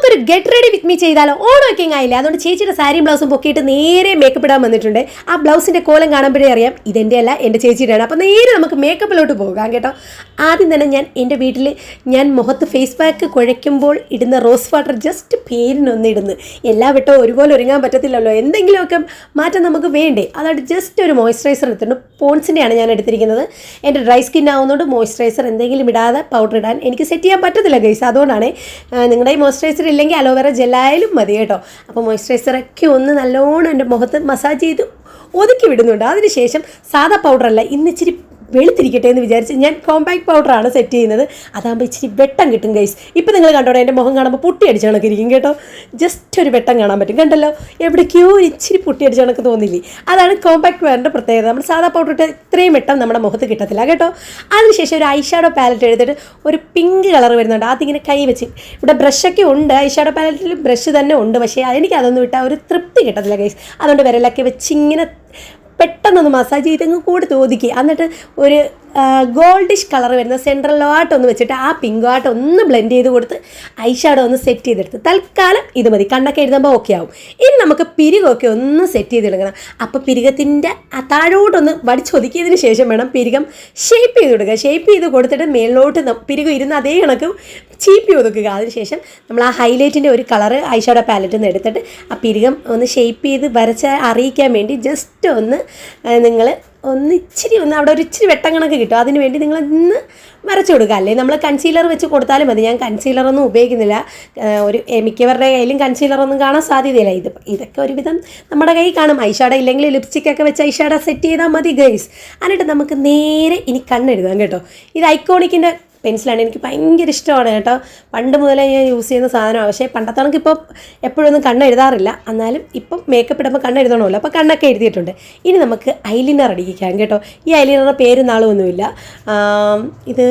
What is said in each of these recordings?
നമുക്കൊരു get ready with me ചെയ്താലോ? ഓണമൊക്കെ ആയില്ല, അതുകൊണ്ട് ചേച്ചിയുടെ സാരിയും ബ്ലൗസും പൊക്കിയിട്ട് നേരെ മേക്കപ്പ് ഇടാൻ വന്നിട്ടുണ്ട്. ആ ബ്ലൗസിൻ്റെ കോലം കാണുമ്പോഴേ അറിയാം ഇതെൻ്റെ അല്ല, എൻ്റെ ചേച്ചിയുടെയാണ്. അപ്പോൾ നേരെ നമുക്ക് മേക്കപ്പിലോട്ട് പോകാം കേട്ടോ. ആദ്യം തന്നെ ഞാൻ എൻ്റെ വീട്ടിൽ മുഖത്ത് ഫേസ് പാക്ക് കുഴയ്ക്കുമ്പോൾ ഇടുന്ന റോസ് വാട്ടർ ജസ്റ്റ് പേരിനൊന്ന് ഇടുന്നു. എല്ലാ വട്ടവും ഒരുപോലെ ഒരുങ്ങാൻ പറ്റത്തില്ലല്ലോ, എന്തെങ്കിലുമൊക്കെ മാറ്റം നമുക്ക് വേണ്ടേ. അതായത് ജസ്റ്റ് ഒരു മോയ്സ്ചറൈസർ എടുത്തിട്ടുണ്ട്. പോൺസിൻ്റെയാണ് ഞാൻ എടുത്തിരിക്കുന്നത്. എൻ്റെ ഡ്രൈ സ്കിൻ ആവുന്നതുകൊണ്ട് മോയ്സ്ചറൈസർ എന്തെങ്കിലും ഇടാതെ പൗഡർ ഇടാൻ എനിക്ക് സെറ്റ് ചെയ്യാൻ പറ്റത്തില്ല ഗൈസ്. അതുകൊണ്ടാണ് നിങ്ങളുടെ ഈ മോയ്സ്ചറൈസർ ഇല്ലെങ്കിൽ അലോവേറ ജെല്ലായാലും മതി കേട്ടോ. അപ്പോൾ മോയ്സ്ചറൈസറൊക്കെ ഒന്ന് നല്ലോണം എൻ്റെ മുഖത്ത് മസാജ് ചെയ്ത് ഒതുക്കി വിടുന്നുണ്ട്. അതിനുശേഷം സാധാ പൗഡറല്ല, ഇന്നിച്ചിരി വെളുത്തിരിക്കട്ടെ എന്ന് വിചാരിച്ച് ഞാൻ കോമ്പാക്ട് പൗഡറാണ് സെറ്റ് ചെയ്യുന്നത്. അതാകുമ്പോൾ ഇച്ചിരി വെട്ടം കിട്ടും ഗൈസ്. ഇപ്പോൾ നിങ്ങൾ കണ്ടോടെ എൻ്റെ മുഖം കാണുമ്പോൾ പൊട്ടി അടിച്ച കണക്ക് ഇരിക്കും കേട്ടോ. ജസ്റ്റ് ഒരു വെട്ടം കാണാൻ പറ്റും, കണ്ടല്ലോ. എവിടേക്കോ ഇച്ചിരി പൊട്ടി അടിച്ച കണക്ക് തോന്നില്ലേ? അതാണ് കോമ്പാക്ട് പൗഡറിൻ്റെ പ്രത്യേകത. നമ്മൾ സാധാ പൗഡർ ഇട്ട് ഇത്രയും വെട്ടം നമ്മുടെ മുഖത്ത് കിട്ടത്തില്ല കേട്ടോ. അതിനുശേഷം ഒരു ഐഷാഡോ പാലറ്റ് എടുത്തിട്ട് ഒരു പിങ്ക് കളർ വരുന്നുണ്ട്. അതിങ്ങനെ കൈ വെച്ച്, ഇവിടെ ബ്രഷൊക്കെ ഉണ്ട്, ഐഷാഡോ പാലറ്റിൽ ബ്രഷ് തന്നെ ഉണ്ട്, പക്ഷേ എനിക്ക് അതൊന്നും ഇട്ടാൽ ഒരു തൃപ്തി കിട്ടത്തില്ല ഗൈസ്. അതുകൊണ്ട് വിരലൊക്കെ വെച്ച് ഇങ്ങനെ പെട്ടെന്നൊന്ന് മസാജ് ചെയ്തങ്ങ് കൂടി തോതിക്കുക. എന്നിട്ട് ഒരു ഗോൾഡിഷ് കളർ വരുന്ന സെൻട്രലോട്ടൊന്ന് വെച്ചിട്ട് ആ പിങ്കാട്ട് ഒന്ന് ബ്ലെൻഡ് ചെയ്ത് കൊടുത്ത് ഐഷാഡോ ഒന്ന് സെറ്റ് ചെയ്തെടുത്ത് തൽക്കാലം ഇത് മതി. കണ്ണൊക്കെ എഴുതുമ്പോൾ ഓക്കെ ആവും. ഇനി നമുക്ക് പിരികൊക്കെ ഒന്ന് സെറ്റ് ചെയ്തെടുക്കണം. അപ്പോൾ പിരികത്തിൻ്റെ താഴോട്ടൊന്ന് വടിച്ചൊതുക്കിയതിന് ശേഷം വേണം പിരികം ഷേപ്പ് ചെയ്ത് കൊടുക്കുക. ഷേപ്പ് ചെയ്ത് കൊടുത്തിട്ട് മേളിലോട്ട് പിരികം ഇരുന്ന് അതേ കണക്ക് ചീപ്പി ഒതുക്കുക. അതിനുശേഷം നമ്മൾ ആ ഹൈലൈറ്റിൻ്റെ ഒരു കളറ് ഐഷാഡോ പാലറ്റിൽ നിന്ന് എടുത്തിട്ട് ആ പിരികം ഒന്ന് ഷേപ്പ് ചെയ്ത് വരച്ച് അറിയിക്കാൻ വേണ്ടി ജസ്റ്റ് ഒന്ന് നിങ്ങൾ ഇച്ചിരി അവിടെ ഒരു ഇച്ചിരി വെട്ടം കണക്ക് കിട്ടും. അതിന് വേണ്ടി നിങ്ങൾ ഇന്ന് വരച്ചു കൊടുക്കുക. അല്ലേ നമ്മൾ കൺസീലർ വെച്ച് കൊടുത്താലും മതി. ഞാൻ കൺസീലറൊന്നും ഉപയോഗിക്കുന്നില്ല. മിക്കവരുടെ കയ്യിലും കൺസീലറൊന്നും കാണാൻ സാധ്യതയില്ല. ഇതൊക്കെ ഒരുവിധം നമ്മുടെ കയ്യിൽ കാണും. ഐഷാഡോ ഇല്ലെങ്കിൽ ലിപ്സ്റ്റിക്കൊക്കെ വെച്ച് ഐഷാഡോ സെറ്റ് ചെയ്താൽ മതി ഗൈസ്. എന്നിട്ട് നമുക്ക് നേരെ ഇനി കണ്ണെഴുതാം കേട്ടോ. ഇത് ഐക്കോണിക്കിൻ്റെ പെൻസിലാണ്. എനിക്ക് ഭയങ്കര ഇഷ്ടമാണ് കേട്ടോ. പണ്ട് മുതലേ ഞാൻ യൂസ് ചെയ്യുന്ന സാധനമാണ്. പക്ഷേ പണ്ടത്തെ കണക്ക് ഇപ്പോൾ എപ്പോഴൊന്നും കണ്ണെഴുതാറില്ല. എന്നാലും ഇപ്പം മേക്കപ്പ് ഇടുമ്പോൾ കണ്ണെഴുതണമല്ലോ, അപ്പോൾ കണ്ണൊക്കെ എഴുതിയിട്ടുണ്ട്. ഇനി നമുക്ക് ഐലൈനർ അടിക്കാം കേട്ടോ. ഈ ഐലൈനറുടെ പേര് നാളൊന്നുമില്ല, ഇത്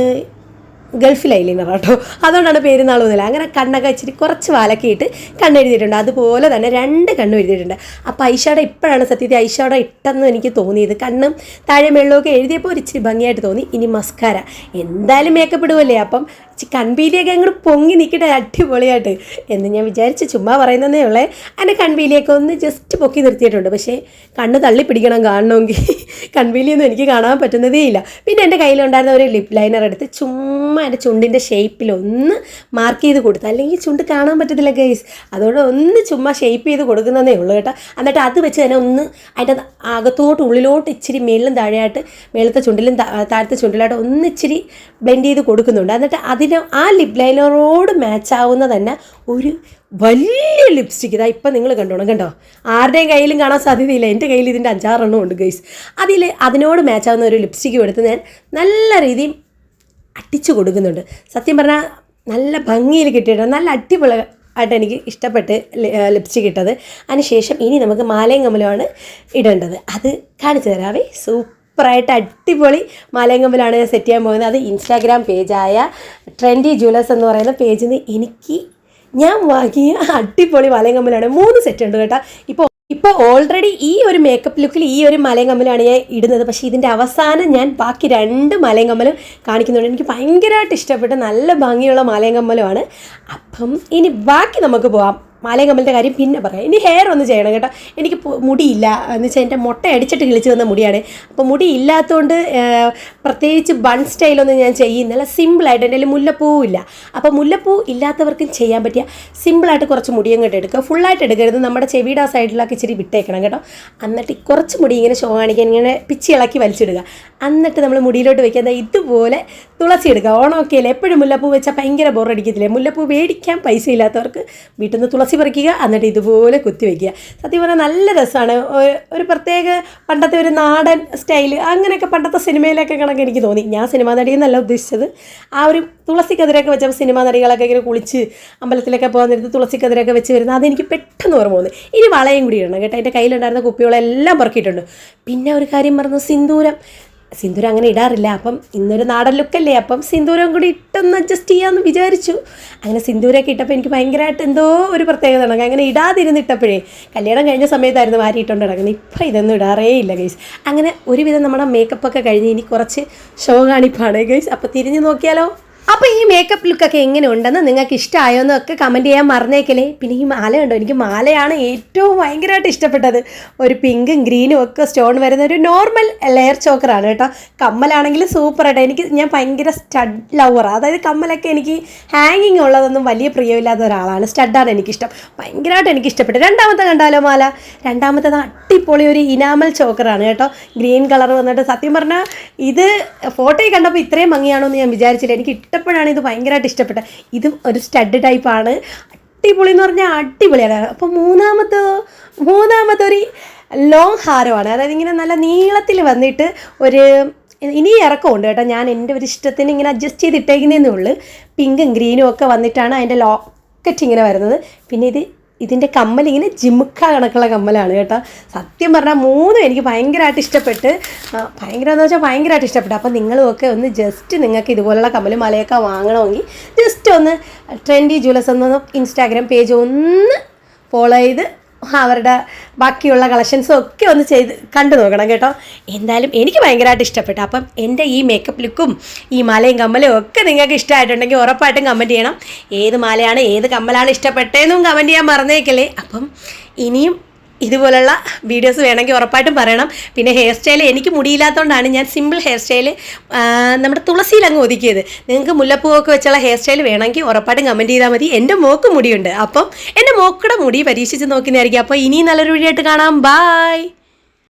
ഗൾഫിൽ ഐലൈനർ കേട്ടോ, അതുകൊണ്ടാണ് പേര് നാളൊന്നുമില്ല. അങ്ങനെ കണ്ണൊക്കെ ഇച്ചിരി കുറച്ച് വാലൊക്കെ ഇട്ട് കണ്ണെഴുതിയിട്ടുണ്ട്. അതുപോലെ തന്നെ 2 കണ്ണും എഴുതിയിട്ടുണ്ട്. അപ്പോൾ ഐഷാഡോ ഇപ്പോഴാണ് സത്യത്തിൽ ഐഷാഡോ ഇട്ടെന്ന് എനിക്ക് തോന്നിയത്. കണ്ണും താഴെ വെള്ളമൊക്കെ എഴുതിയപ്പോൾ ഒരു ഇച്ചിരി ഭംഗിയായിട്ട് തോന്നി. ഇനി മസ്കാര എന്തായാലും മേക്കപ്പ് ഇടുമല്ലേ, അപ്പം കൺപീലിയൊക്കെ അങ്ങോട്ട് പൊങ്ങി നിൽക്കട്ടെ അടിപൊളിയായിട്ട് എന്ന് ഞാൻ വിചാരിച്ച് ചുമ്മാ പറയുന്നതേ ഉള്ളേ. അതിൻ്റെ കൺപീലിയൊക്കെ ഒന്ന് ജസ്റ്റ് പൊക്കി നിർത്തിയിട്ടുണ്ട്. പക്ഷേ കണ്ണ് തള്ളി പിടിക്കണം കാണണമെങ്കിൽ. കൺപീലിയൊന്നും എനിക്ക് കാണാൻ പറ്റുന്നതേ ഇല്ല. പിന്നെ എൻ്റെ കയ്യിലുണ്ടായിരുന്ന ഒരു ലിപ് ലൈനർ എടുത്ത് ചുമ്മാ എൻ്റെ ചുണ്ടിൻ്റെ ഷേപ്പിൽ ഒന്ന് മാർക്ക് ചെയ്ത് കൊടുത്തു. അല്ലെങ്കിൽ ചുണ്ട് കാണാൻ പറ്റത്തില്ല ഗൈസ്. അതുകൊണ്ട് ഒന്ന് ചുമ്മാ ഷേപ്പ് ചെയ്ത് കൊടുക്കുന്നതേ ഉള്ളൂ കേട്ടോ. എന്നിട്ട് അത് വെച്ച് തന്നെ ഒന്ന് അതിൻ്റെ അകത്തോട്ട് ഉള്ളിലോട്ട് ഇച്ചിരി മേളിലും താഴെയായിട്ട്, മേളത്തെ ചുണ്ടിലും താഴത്തെ ചുണ്ടിലായിട്ട് ഒന്ന് ഇച്ചിരി ബ്ലെൻഡ് ചെയ്ത് കൊടുക്കുന്നുണ്ട്. എന്നിട്ട് ആ ലിപ് ലൈനറോട് മാച്ചാവുന്ന തന്നെ ഒരു വലിയ ലിപ്സ്റ്റിക്ക് ഇതാ ഇപ്പം നിങ്ങൾ കണ്ടോ. ആരുടെയും കയ്യിലും കാണാൻ സാധ്യതയില്ല. എൻ്റെ കയ്യിൽ ഇതിൻ്റെ 5-6 എണ്ണം ഉണ്ട് ഗൈസ്. അതിനോട് മാച്ചാവുന്ന ഒരു ലിപ്സ്റ്റിക്ക് എടുത്ത് ഞാൻ നല്ല രീതിയിൽ അടിച്ചു കൊടുക്കുന്നുണ്ട്. സത്യം പറഞ്ഞാൽ നല്ല ഭംഗിയിൽ കിട്ടിയിട്ടുണ്ട്. നല്ല അടിപൊളി ആയിട്ട് എനിക്ക് ഇഷ്ടപ്പെട്ട് ലിപ്സ്റ്റിക്ക് ഇട്ടത്. അതിനുശേഷം ഇനി നമുക്ക് മാലയും കമ്മലുമാണ് ഇടേണ്ടത്. അത് കാണിച്ചു തരാവേ. സൂപ്പറായിട്ട് അടിപൊളി മാലയും കമ്മലാണ് ഞാൻ സെറ്റ് ചെയ്യാൻ പോകുന്നത്. അത് ഇൻസ്റ്റാഗ്രാം പേജായ ട്രെൻഡി ജ്വല്ലേഴ്സ് എന്ന് പറയുന്ന പേജിൽ നിന്ന് ഞാൻ വാങ്ങിയ അടിപൊളി മാലയും കമ്മലാണ്. 3 സെറ്റ് ഉണ്ട് കേട്ടോ. ഇപ്പോൾ ഓൾറെഡി ഈ ഒരു മേക്കപ്പ് ലുക്കിൽ ഈ ഒരു മാലയും കമ്മലാണ് ഞാൻ ഇടുന്നത്. പക്ഷേ ഇതിൻ്റെ അവസാനം ഞാൻ ബാക്കി 2 മാലയും കമ്മലും കാണിക്കുന്നുണ്ട്. എനിക്ക് ഭയങ്കരമായിട്ട് ഇഷ്ടപ്പെട്ട് നല്ല ഭംഗിയുള്ള മാലയും കമ്മലുമാണ്. അപ്പം ഇനി ബാക്കി നമുക്ക് പോകാം. മാലയും കമ്മലിൻ്റെ കാര്യം പിന്നെ പറയാം. ഇനി ഹെയർ ഒന്ന് ചെയ്യണം കേട്ടോ. എനിക്ക് മുടിയില്ല എന്ന് വെച്ചാൽ എൻ്റെ മുട്ട അടിച്ചിട്ട് കിളിച്ച് വന്ന മുടിയാണ്. അപ്പോൾ മുടി ഇല്ലാത്തതുകൊണ്ട് പ്രത്യേകിച്ച് ബൺ സ്റ്റൈലൊന്നും ഞാൻ ചെയ്യുന്നില്ല. സിമ്പിളായിട്ട് എൻ്റെ കയ്യിൽ മുല്ലപ്പൂവും ഇല്ല. അപ്പോൾ മുല്ലപ്പൂ ഇല്ലാത്തവർക്കും ചെയ്യാൻ പറ്റിയ സിമ്പിളായിട്ട് കുറച്ച് മുടിയും കേട്ടോ എടുക്കുക. ഫുള്ളായിട്ട് എടുക്കരുത്. നമ്മുടെ ചെവിയുടെ ആ സൈഡിലൊക്കെ ഇച്ചിരി വിട്ടേക്കണം കേട്ടോ. എന്നിട്ട് കുറച്ച് മുടി ഇങ്ങനെ ഷോ കാണിക്കാൻ ഇങ്ങനെ പിച്ചി ഇളക്കി വലിച്ചിടുക. എന്നിട്ട് നമ്മൾ മുടിയിലോട്ട് വയ്ക്കുക. ഇതുപോലെ തുളസി എടുക്കുക. ഓണമൊക്കെ അല്ലേ, എപ്പോഴും മുല്ലപ്പൂ വെച്ചാൽ ഭയങ്കര ബോറടിക്കത്തില്ലേ. മുല്ലപ്പൂ മേടിക്കാൻ പൈസ ഇല്ലാത്തവർക്ക് വീട്ടിൽ നിന്ന് തുളസി പറിക്കുക, എന്നിട്ട് ഇതുപോലെ കുത്തി വയ്ക്കുക. സത്യം പറഞ്ഞാൽ നല്ല രസമാണ്. ഒരു പ്രത്യേക പണ്ടത്തെ ഒരു നാടൻ സ്റ്റൈല് അങ്ങനെയൊക്കെ പണ്ടത്തെ സിനിമയിലൊക്കെ കണക്ക് എനിക്ക് തോന്നി. ഞാൻ സിനിമാ നടിയെന്നല്ല ഉദ്ദേശിച്ചത്. ആ ഒരു തുളസിക്കതിരൊക്കെ വെച്ചപ്പോൾ സിനിമാ നടികളൊക്കെ ഇങ്ങനെ കുളിച്ച് അമ്പലത്തിലൊക്കെ പോകാൻ നേരത്ത് തുളസിക്കതിരൊക്കെ വെച്ച് വരുന്നത് അതെനിക്ക് പെട്ടെന്ന് ഓർമ്മ വന്നു. ഇനി വളയും കൂടി ഇടണം കേട്ടോ. എൻ്റെ കയ്യിലുണ്ടായിരുന്ന കുപ്പികളെല്ലാം പറക്കിയിട്ടുണ്ട്. പിന്നെ ഒരു കാര്യം പറഞ്ഞു, സിന്ദൂരം അങ്ങനെ ഇടാറില്ല. അപ്പം ഇന്നൊരു നാടൻ ലുക്കല്ലേ, അപ്പം സിന്ദൂരം കൂടി ഇട്ടൊന്ന് അഡ്ജസ്റ്റ് ചെയ്യാമെന്ന് വിചാരിച്ചു. അങ്ങനെ സിന്ദൂരമൊക്കെ ഇട്ടപ്പോൾ എനിക്ക് ഭയങ്കരമായിട്ട് എന്തോ ഒരു പ്രത്യേകത ഉണ്ട്. അങ്ങനെ ഇടാതിരുന്നിട്ടപ്പോഴേ കല്യാണം കഴിഞ്ഞ സമയത്തായിരുന്നു വാരി ഇട്ടുകൊണ്ട് നടക്കുന്നത്. ഇപ്പം ഇതൊന്നും ഇടാറേ ഇല്ല ഗൈസ്. അങ്ങനെ ഒരുവിധം നമ്മുടെ മേക്കപ്പൊക്കെ കഴിഞ്ഞ് ഇനി കുറച്ച് ഷോ കാണിപ്പാണ് ഗൈസ്. അപ്പോൾ തിരിഞ്ഞ് നോക്കിയാലോ. അപ്പോൾ ഈ മേക്കപ്പ് ലുക്കൊക്കെ എങ്ങനെ ഉണ്ടെന്ന് നിങ്ങൾക്ക് ഇഷ്ടമായോ എന്നൊക്കെ കമൻറ്റ് ചെയ്യാൻ മറന്നേക്കലേ. പിന്നെ ഈ മാല ഉണ്ടോ, എനിക്ക് മാലയാണ് ഏറ്റവും ഭയങ്കരമായിട്ട് ഇഷ്ടപ്പെട്ടത്. ഒരു പിങ്കും ഗ്രീനും ഒക്കെ സ്റ്റോൺ വരുന്ന ഒരു നോർമൽ ലെയർ ചോക്കറാണ് കേട്ടോ. കമ്മലാണെങ്കിൽ സൂപ്പറായിട്ട് ഞാൻ ഭയങ്കര സ്റ്റഡ് ലവറാണ്. അതായത് കമ്മലൊക്കെ എനിക്ക് ഹാങ്ങിങ് ഉള്ളതൊന്നും വലിയ പ്രിയമില്ലാത്ത ഒരാളാണ്. സ്റ്റഡാണ് എനിക്കിഷ്ടം, ഭയങ്കരമായിട്ട് എനിക്ക് ഇഷ്ടപ്പെട്ടു. രണ്ടാമത്തെ കണ്ടാലോ മാല? രണ്ടാമത്തേത് അടിപൊളി ഒരു ഇനാമൽ ചോക്കറാണ് കേട്ടോ. ഗ്രീൻ കളർ വന്നിട്ട് സത്യം പറഞ്ഞാൽ ഇത് ഫോട്ടോയിൽ കണ്ടപ്പോൾ ഇത്രയും ഭംഗിയാണോ എന്ന് ഞാൻ വിചാരിച്ചില്ല. എനിക്ക് ഇഷ്ടപ്പെടാണ്, ഇത് ഭയങ്കരമായിട്ട് ഇഷ്ടപ്പെട്ട. ഇതും ഒരു സ്റ്റഡ് ടൈപ്പാണ്, അടിപൊളി എന്ന് പറഞ്ഞാൽ അടിപൊളിയാണ്. അപ്പോൾ മൂന്നാമത്തെ ഒരു ലോങ് ഹാരമാണ്. അതായത് ഇങ്ങനെ നല്ല നീളത്തിൽ വന്നിട്ട് ഒരു ഇനി ഇറക്കമുണ്ട് കേട്ടോ. ഞാൻ എൻ്റെ ഒരു ഇഷ്ടത്തിന് ഇങ്ങനെ അഡ്ജസ്റ്റ് ചെയ്തിട്ടേക്കുന്നതേ ഉള്ളൂ. പിങ്കും ഗ്രീനും ഒക്കെ വന്നിട്ടാണ് അതിൻ്റെ ലോക്കറ്റ് ഇങ്ങനെ വരുന്നത്. പിന്നെ ഇതിൻ്റെ കമ്മലിങ്ങനെ ജിമുക്ക കണക്കുള്ള കമ്മലാണ് കേട്ടോ. സത്യം പറഞ്ഞാൽ മൂന്നും എനിക്ക് ഭയങ്കരമായിട്ട് ഇഷ്ടപ്പെട്ട്, ഭയങ്കരമായിട്ട് ഇഷ്ടപ്പെട്ടു. അപ്പോൾ നിങ്ങളുമൊക്കെ ഒന്ന് ജസ്റ്റ് നിങ്ങൾക്ക് ഇതുപോലുള്ള കമ്മലും മലയൊക്കെ വാങ്ങണമെങ്കിൽ ജസ്റ്റ് ഒന്ന് ട്രെൻഡി ജ്വല്ലേഴ്സ് ഒന്ന് ഇൻസ്റ്റാഗ്രാം പേജ് ഒന്ന് ഫോളോ ചെയ്ത് അവരുടെ ബാക്കിയുള്ള കളക്ഷൻസും ഒക്കെ ഒന്ന് കണ്ടു നോക്കണം കേട്ടോ. എന്തായാലും എനിക്ക് ഭയങ്കരമായിട്ട് ഇഷ്ടപ്പെട്ടു. അപ്പം എൻ്റെ ഈ മേക്കപ്പ് ലുക്കും ഈ മാലയും കമ്മലും ഒക്കെ നിങ്ങൾക്ക് ഇഷ്ടമായിട്ടുണ്ടെങ്കിൽ ഉറപ്പായിട്ടും കമൻറ്റ് ചെയ്യണം. ഏത് മാലയാണ് ഏത് കമ്മലാണ് ഇഷ്ടപ്പെട്ടതെന്നും കമൻറ്റ് ചെയ്യാൻ മറന്നേക്കല്ലേ. അപ്പം ഇനിയും ഇതുപോലുള്ള വീഡിയോസ് വേണമെങ്കിൽ ഉറപ്പായിട്ടും പറയണം. പിന്നെ ഹെയർ സ്റ്റൈൽ എനിക്ക് മുടിയില്ലാത്തതുകൊണ്ടാണ് ഞാൻ സിമ്പിൾ ഹെയർ സ്റ്റൈൽ നമ്മുടെ തുളസിയിൽ അങ്ങ് ഒതുക്കിയത്. നിങ്ങൾക്ക് മുല്ലപ്പൂവൊക്കെ വെച്ചുള്ള ഹെയർ സ്റ്റൈൽ വേണമെങ്കിൽ ഉറപ്പായിട്ടും കമൻറ്റ് ചെയ്താൽ മതി. എൻ്റെ മോക്ക് മുടിയുണ്ട്, അപ്പം എൻ്റെ മോക്കുടെ മുടി പരീക്ഷിച്ച് നോക്കുന്നതായിരിക്കും. അപ്പോൾ ഇനിയും നല്ലൊരു വീഡിയോ ആയിട്ട് കാണാം. ബായ്.